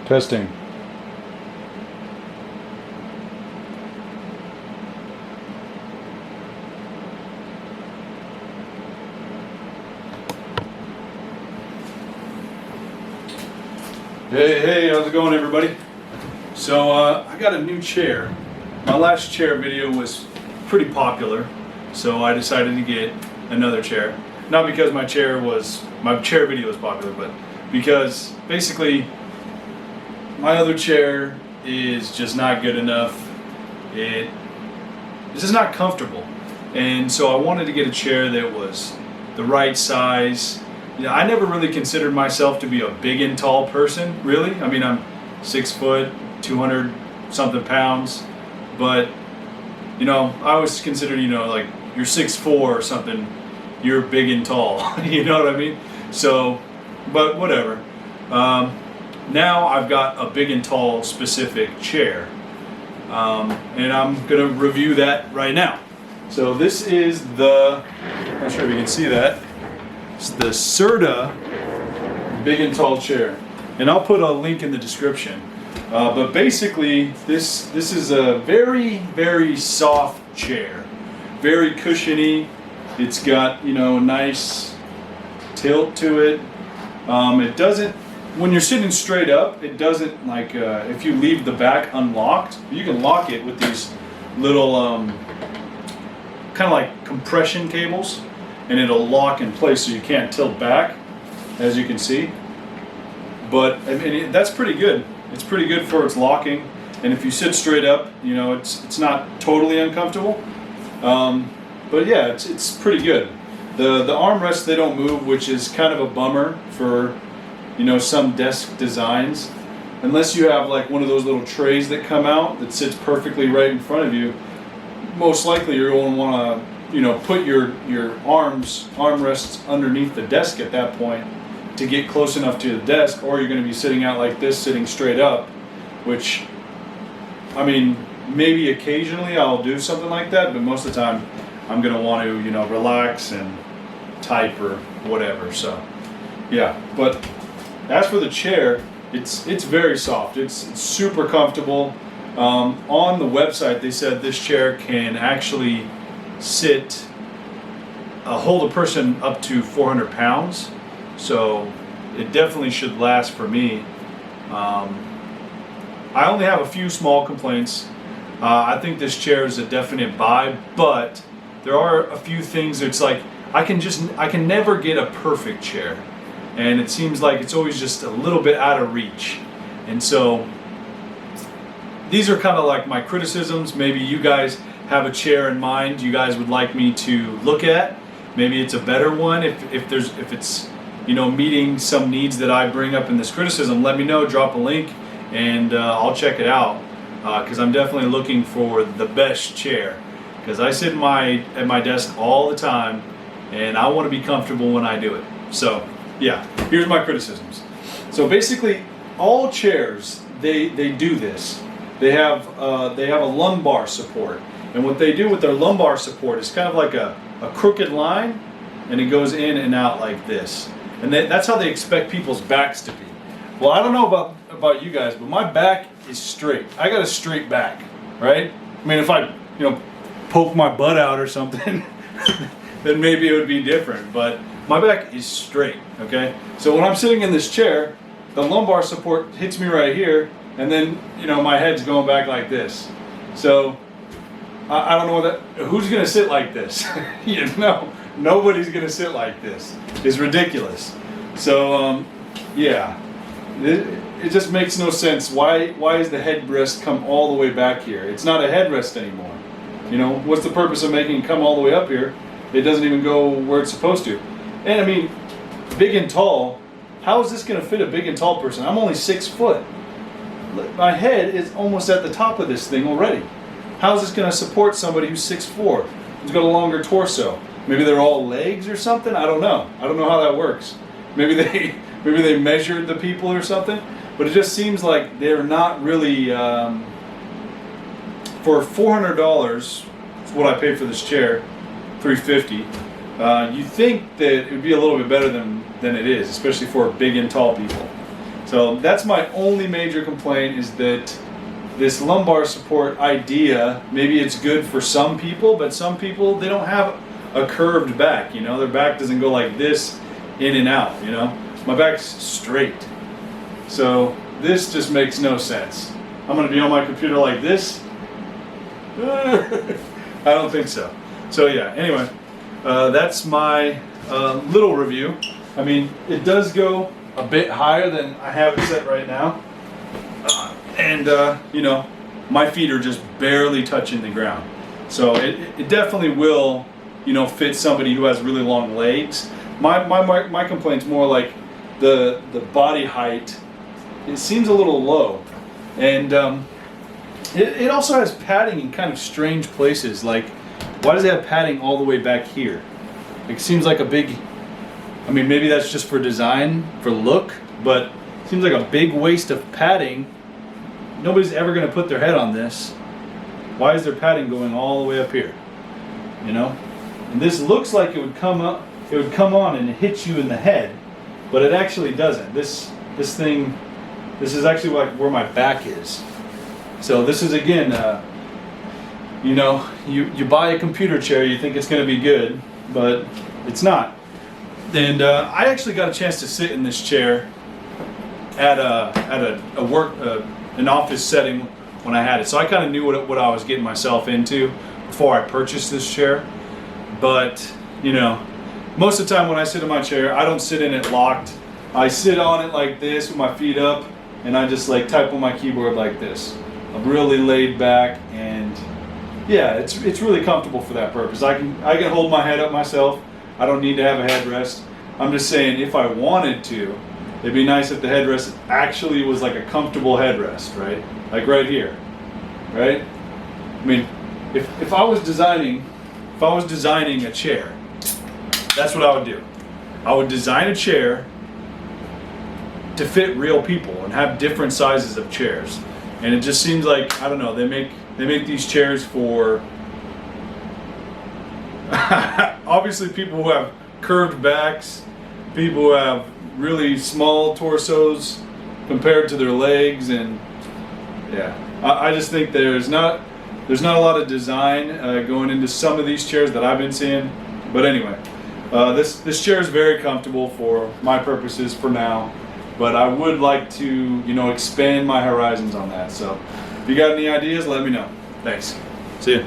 Testing. Hey, how's it going, everybody? So I got a new chair. My last chair video was pretty popular, so I decided to get another chair. Not because my chair video was popular, but because basically my other chair is just not good enough. It's just not comfortable, and so I wanted to get a chair that was the right size. You know, I never really considered myself to be a big and tall person, really. I mean, I'm 6 foot, 200 something pounds, but you know, I always considered, you know, like you're 6'4" or something, you're big and tall. You know what I mean? So, but whatever. Now I've got a big and tall specific chair, and I'm gonna review that right now. So this is the, I'm not sure if you can see that. It's the Serta big and tall chair, and I'll put a link in the description. But basically, this is a very soft chair, very cushiony. It's got, you know, a nice tilt to it. It doesn't, when you're sitting straight up, it doesn't, like if you leave the back unlocked, you can lock it with these little kind of like compression cables, and it'll lock in place so you can't tilt back, as you can see. But I mean, that's pretty good. It's pretty good for its locking, and if you sit straight up, you know, it's not totally uncomfortable. But yeah, it's pretty good. The armrests, they don't move, which is kind of a bummer for, you know, some desk designs. Unless you have like one of those little trays that come out that sits perfectly right in front of you, most likely you're going to want to, you know, put your armrests underneath the desk at that point to get close enough to the desk, or you're going to be sitting out like this, sitting straight up, which, I mean, maybe occasionally I'll do something like that, but most of the time I'm going to want to, you know, relax and type or whatever. So yeah, but as for the chair, it's very soft. It's super comfortable. On the website they said this chair can actually hold a person up to 400 pounds. So it definitely should last for me. I only have a few small complaints. I think this chair is a definite buy, but there are a few things that's like I can never get a perfect chair, and it seems like it's always just a little bit out of reach. And so these are kind of like my criticisms. Maybe you guys have a chair in mind you guys would like me to look at. Maybe it's a better one. If it's, you know, meeting some needs that I bring up in this criticism, let me know, drop a link, and I'll check it out, because I'm definitely looking for the best chair, because I sit at my desk all the time and I want to be comfortable when I do it. So yeah, here's my criticisms. So basically all chairs, they do this. They have a lumbar support, and what they do with their lumbar support is kind of like a crooked line, and it goes in and out like this. And that's how they expect people's backs to be. Well, I don't know about you guys, but my back is straight. I got a straight back, right? I mean, if I, you know, poke my butt out or something, then maybe it would be different. But my back is straight, okay? So when I'm sitting in this chair, the lumbar support hits me right here, and then, you know, my head's going back like this. So I don't know who's gonna sit like this. You know, nobody's gonna sit like this. It's ridiculous. So yeah, it just makes no sense. Why is the headrest come all the way back here? It's not a headrest anymore. You know, what's the purpose of making it come all the way up here? It doesn't even go where it's supposed to. And I mean, big and tall, how is this gonna fit a big and tall person? I'm only 6 foot. My head is almost at the top of this thing already. How is this going to support somebody who's 6'4", who's got a longer torso? Maybe they're all legs or something. I don't know. I don't know how that works. Maybe they measured the people or something. But it just seems like they're not really. For $400, is what I paid for this chair, $350. You think that it would be a little bit better than it is, especially for big and tall people. So that's my only major complaint, is that this lumbar support idea, maybe it's good for some people, but some people, they don't have a curved back, you know, their back doesn't go like this in and out, you know. My back's straight. So this just makes no sense. I'm gonna be on my computer like this? I don't think so. So yeah, anyway, that's my little review. I mean, it does go a bit higher than I have it set right now. You know, my feet are just barely touching the ground. So it definitely will, you know, fit somebody who has really long legs. My complaint's more like the body height. It seems a little low. And it also has padding in kind of strange places. Like, why does it have padding all the way back here? It seems like a big, I mean, maybe that's just for design, for look, but it seems like a big waste of padding. Nobody's ever going to put their head on this. Why is there padding going all the way up here? You know? And this looks like it would come up, it would come on and hit you in the head, but it actually doesn't. This is actually like where my back is. So this is, again, you know, you buy a computer chair, you think it's going to be good, but it's not. And I actually got a chance to sit in this chair at an office setting when I had it. So I kind of knew what I was getting myself into before I purchased this chair. But, you know, most of the time when I sit in my chair, I don't sit in it locked. I sit on it like this with my feet up, and I just like type on my keyboard like this. I'm really laid back, and yeah, it's really comfortable for that purpose. I can hold my head up myself. I don't need to have a headrest. I'm just saying, if I wanted to, it'd be nice if the headrest actually was like a comfortable headrest, right? Like right here, right? I mean, if I was designing a chair, that's what I would do. I would design a chair to fit real people and have different sizes of chairs. And it just seems like, I don't know, they make these chairs for obviously people who have curved backs, people who have really small torsos compared to their legs, and yeah, I just think there's not a lot of design going into some of these chairs that I've been seeing. But anyway, this chair is very comfortable for my purposes for now, but I would like to, you know, expand my horizons on that. So if you got any ideas, let me know. Thanks. See ya.